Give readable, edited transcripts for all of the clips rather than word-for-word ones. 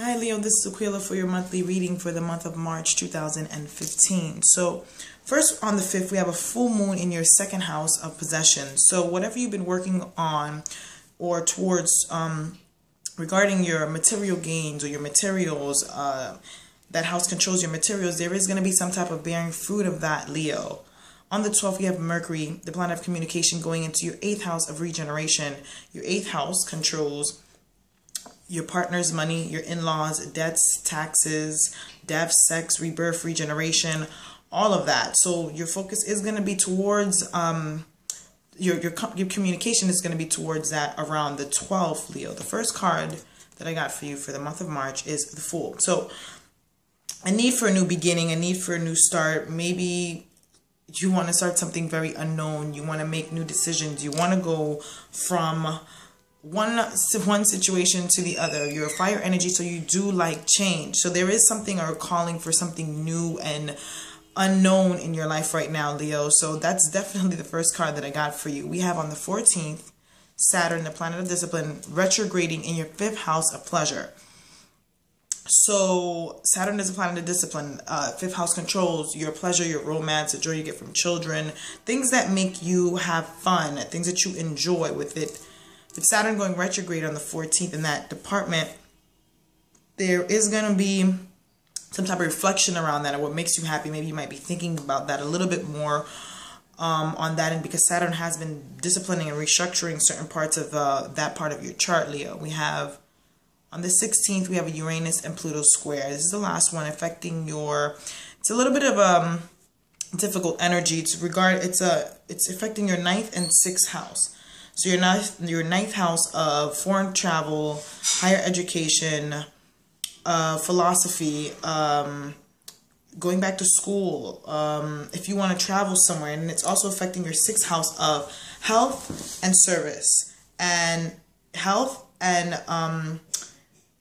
Hi Leo, this is Aquila for your monthly reading for the month of March 2015. So first, on the 5th, we have a full moon in your second house of possession. So whatever you've been working on or towards regarding your material gains or your materials, that house controls your materials, there is going to be some type of bearing fruit of that, Leo. On the 12th, we have Mercury, the planet of communication, going into your 8th house of regeneration. Your 8th house controls your partner's money, your in-laws, debts, taxes, death, sex, rebirth, regeneration, all of that. So your focus is going to be towards your communication is going to be towards that around the 12th, Leo. The first card that I got for you for the month of March is the Fool. So a need for a new beginning, a need for a new start. Maybe you want to start something very unknown. You want to make new decisions. You want to go from one situation to the other. You're a fire energy, so you do like change. So there is something or calling for something new and unknown in your life right now, Leo. So that's definitely the first card that I got for you. We have on the 14th, Saturn, the planet of discipline, retrograding in your 5th house of pleasure. So Saturn is a planet of discipline. 5th house controls your pleasure, your romance, the joy you get from children, things that make you have fun, things that you enjoy with it. With Saturn going retrograde on the 14th in that department, there is going to be some type of reflection around that and what makes you happy. Maybe you might be thinking about that a little bit more on that end, because Saturn has been disciplining and restructuring certain parts of that part of your chart, Leo. We have on the 16th, we have a Uranus and Pluto square. This is the last one affecting your, it's a little bit of difficult energy. It's affecting your 9th and 6th house. So your ninth house of foreign travel, higher education, philosophy, going back to school, if you want to travel somewhere. And it's also affecting your 6th house of health and service, and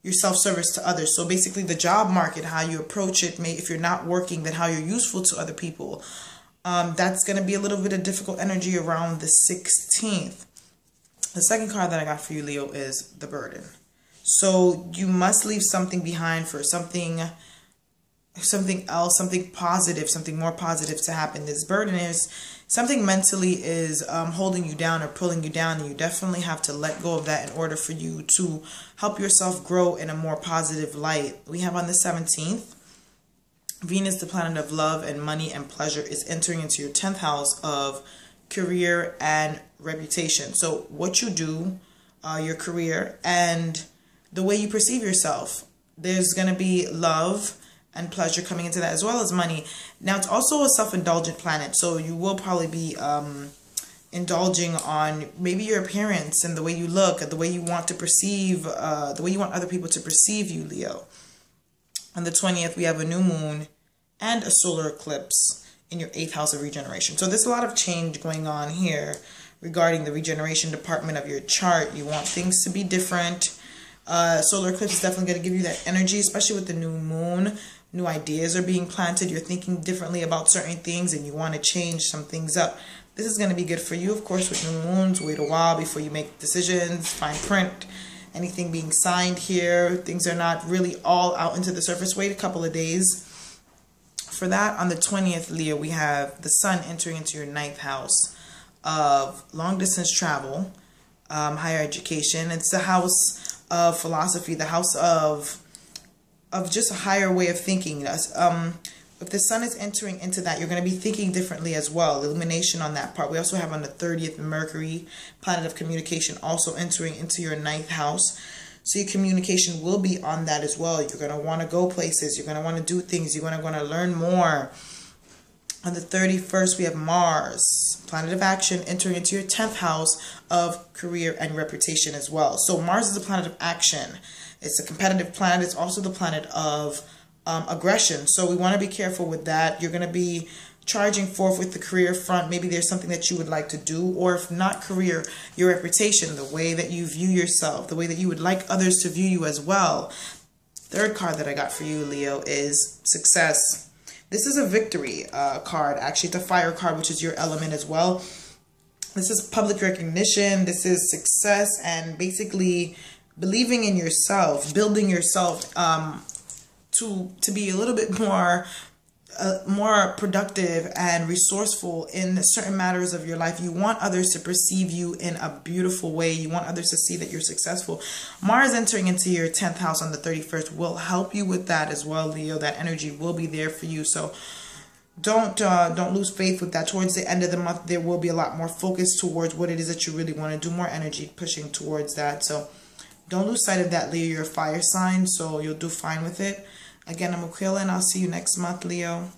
your self-service to others. So basically the job market, how you approach it, if you're not working, then how you're useful to other people. That's going to be a little bit of difficult energy around the 16th. The second card that I got for you, Leo, is the burden. So you must leave something behind for something else, something positive, something more positive to happen. This burden is something mentally is holding you down or pulling you down, and you definitely have to let go of that in order for you to help yourself grow in a more positive light. We have on the 17th, Venus, the planet of love and money and pleasure, is entering into your 10th house of career and reputation. So what you do, your career, and the way you perceive yourself, there's going to be love and pleasure coming into that, as well as money. Now, it's also a self-indulgent planet, so you will probably be indulging on maybe your appearance and the way you look, the way you want to perceive, the way you want other people to perceive you, Leo. On the 20th, we have a new moon and a solar eclipse in your 8th house of regeneration. So there's a lot of change going on here regarding the regeneration department of your chart. You want things to be different. Solar eclipse is definitely going to give you that energy, especially with the new moon. New ideas are being planted. You're thinking differently about certain things, and you want to change some things up. This is going to be good for you, of course, with new moons. Wait a while before you make decisions, fine print, anything being signed here. Things are not really all out into the surface. Wait a couple of days. For that, on the 20th, Leo, we have the sun entering into your 9th house of long distance travel, higher education. It's the house of philosophy, the house of just a higher way of thinking. If the sun is entering into that, you're going to be thinking differently as well. Illumination on that part. We also have on the 30th, Mercury, planet of communication, also entering into your 9th house. So your communication will be on that as well. You're going to want to go places. You're going to want to do things. You're going to learn more. On the 31st, we have Mars, planet of action, entering into your 10th house of career and reputation as well. So Mars is a planet of action. It's a competitive planet. It's also the planet of aggression. So we want to be careful with that. You're going to be charging forth with the career front. Maybe there's something that you would like to do, or if not career, your reputation, the way that you view yourself, the way that you would like others to view you as well. Third card that I got for you, Leo, is success. This is a victory card. Actually, it's a fire card, which is your element as well. This is public recognition. This is success and basically believing in yourself, building yourself to be a little bit more productive and resourceful in certain matters of your life. You want others to perceive you in a beautiful way. You want others to see that you're successful. Mars entering into your 10th house on the 31st will help you with that as well, Leo. That energy will be there for you. So don't lose faith with that. Towards the end of the month, there will be a lot more focus towards what it is that you really want to do, more energy pushing towards that. So don't lose sight of that, Leo. You're a fire sign, so you'll do fine with it. Again, I'm Aquila, and I'll see you next month, Leo.